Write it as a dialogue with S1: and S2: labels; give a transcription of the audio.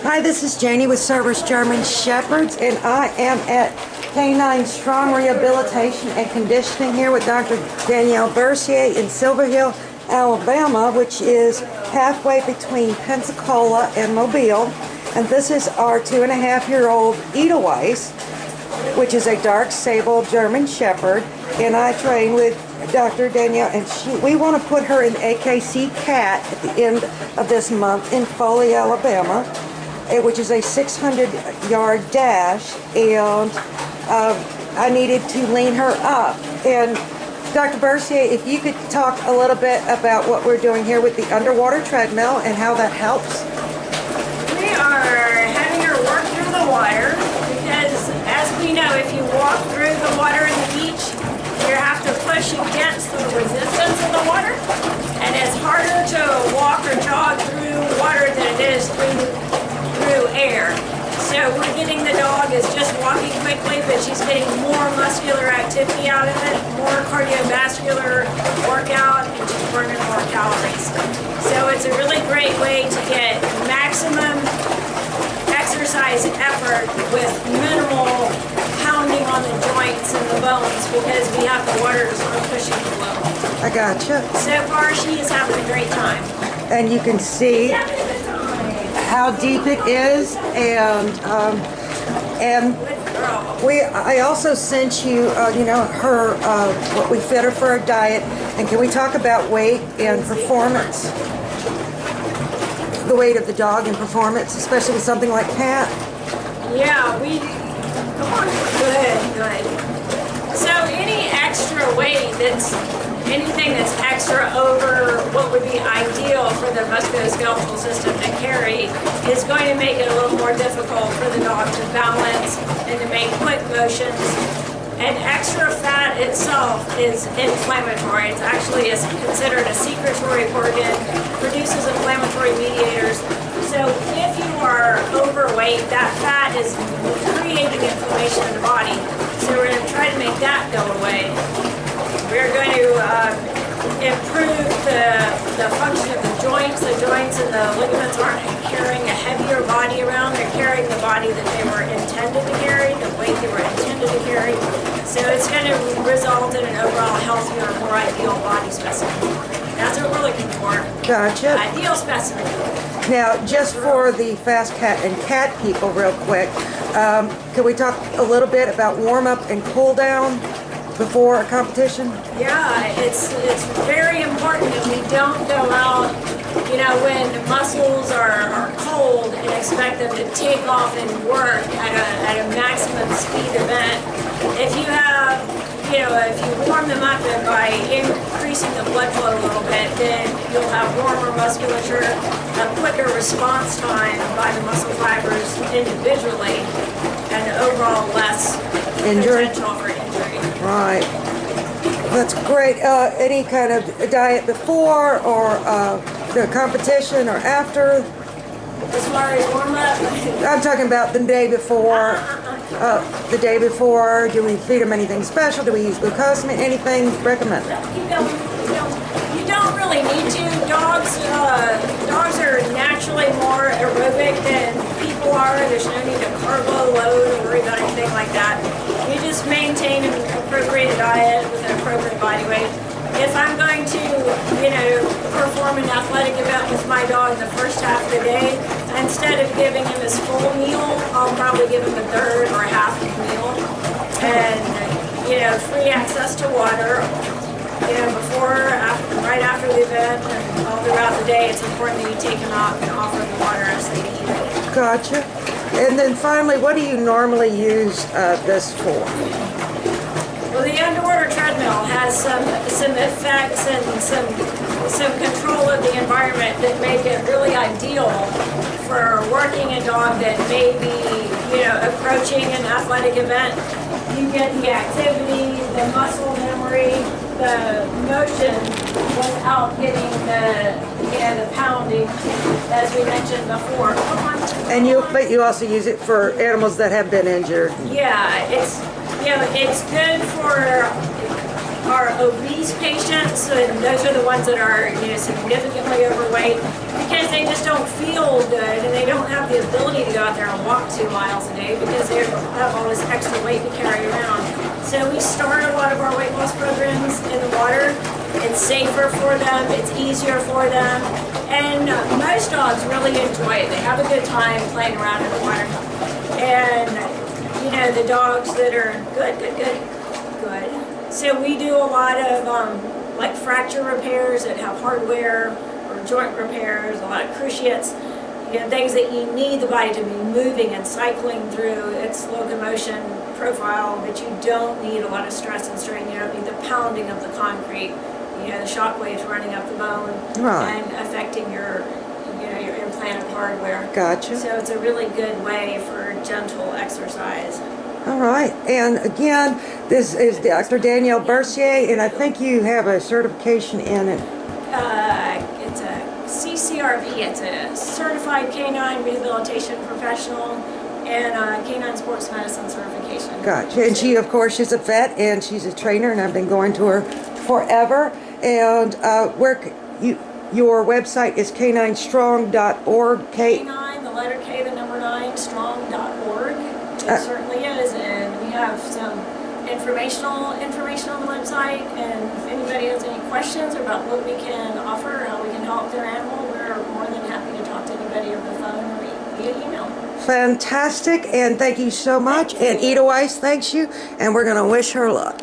S1: Hi, this is Janie with Cerberus German Shepherds, and I am at Canine Strong Rehabilitation and Conditioning here with Dr. Danielle Bercier in Silver Hill, Alabama, which is halfway between Pensacola and Mobile. And this is our 2.5-year-old Edelweiss, which is a dark sable German Shepherd. And I train with Dr. Danielle, and we want to put her in AKC CAT at the end of this month in Foley, Alabama, which is a 600-yard dash, and I needed to lean her up. And Dr. Bercier, if you could talk a little bit about what we're doing here with the underwater treadmill and how that helps.
S2: We are having her work through the water because, as we know, if you walk through the water in the beach, you have to push against the resistance of the water, and it's harder to walk or jog through water than it is through air. So we're getting the dog is just walking quickly, but she's getting more muscular activity out of it, more cardiovascular workout, and she's burning more calories. So it's a really great way to get maximum exercise effort with minimal pounding on the joints and the bones, because we have the water sort of pushing the flow.
S1: I gotcha.
S2: So far, she is having a great time.
S1: And you can see how deep it is, and I also sent you, her what we fed her for her diet. And can we talk about weight and performance? The weight of the dog and performance, especially with something like CAT.
S2: Yeah, come on, good. So any extra weight anything that's extra over what would be ideal for the musculoskeletal system to carry is going to make it a little more difficult for the dog to balance and to make quick motions. And extra fat itself is inflammatory. It's actually considered a secretory organ, produces inflammatory mediators. So if you are overweight, that fat is creating inflammation in the body. So we're going to try to make that go away. We're going to improve the function of the joints. The joints and the ligaments aren't carrying a heavier body around. They're carrying the body that they were intended to carry, the weight they were intended to carry. So it's going to result in an overall healthier, more ideal body specimen. That's what we're looking for.
S1: Gotcha.
S2: Ideal specimen.
S1: Now, just for the fast cat and cat people real quick, can we talk a little bit about warm-up and cool-down before a competition?
S2: Yeah, it's very important that we don't go out, when the muscles are cold and expect them to take off and work at a maximum speed event. If you have, if you warm them up by increasing the blood flow a little bit, then you'll have warmer musculature, a quicker response time by the muscle fibers individually, and overall less potential for injury.
S1: Right. That's great. Any kind of diet before or the competition or after?
S2: As far as warm-up?
S1: I'm talking about the day before. The day before, do we feed them anything special? Do we use glucosamine? Anything recommended?
S2: You don't really need to. Dogs are naturally more aerobic than people are. There's no need to carbo load or worry about anything like that. You just maintain an appropriate diet with an appropriate body weight. If I'm going to, perform an athletic event with my dog the first half of the day, instead of giving him his full meal, I'll probably give him a third or half the meal. And, free access to water, before, after, right after the event, and all throughout the day. It's important that you take him out and offer the water as they need it.
S1: Gotcha. And then finally, what do you normally use this for?
S2: Well, the underwater treadmill has some effects and some control of the environment that make it really ideal for working a dog that may be, approaching an athletic event. You get the activity, the muscle memory, the motion without getting the pounding, as we mentioned before.
S1: But you also use it for animals that have been injured.
S2: Yeah, it's good for our obese patients, and those are the ones that are significantly overweight, because they just don't feel good and they don't have the ability there and walk 2 miles a day because they have all this extra weight to carry around. So we start a lot of our weight loss programs in the water. It's safer for them, it's easier for them, and most dogs really enjoy it. They have a good time playing around in the water. And you know, the dogs that are good. So we do a lot of like fracture repairs that have hardware, or joint repairs, a lot of cruciates, you know, things that you need the body to be moving and cycling through its locomotion profile, but you don't need a lot of stress and strain. You don't need the pounding of the concrete, you know, the shock waves running up the bone and affecting your, you know, your implanted hardware.
S1: Gotcha.
S2: So it's a really good way for gentle exercise.
S1: All right, and again, this is Dr. Danielle Bercier, and I think you have a certification in it.
S2: It's a CCRP, it's a Certified Canine Rehabilitation Professional, and Canine Sports Medicine Certification.
S1: Gotcha, and she, of course, is a vet, and she's a trainer, and I've been going to her forever. And your website is caninestrong.org.
S2: Canine, the letter K, the number 9, strong.org. It certainly is, and we have some information on the website, and if anybody has any questions about what we can offer or how we can help their animal, we're more than happy to talk to anybody over the phone or via email.
S1: Fantastic, and thank you so much. And Edelweiss thanks you, and we're going to wish her luck.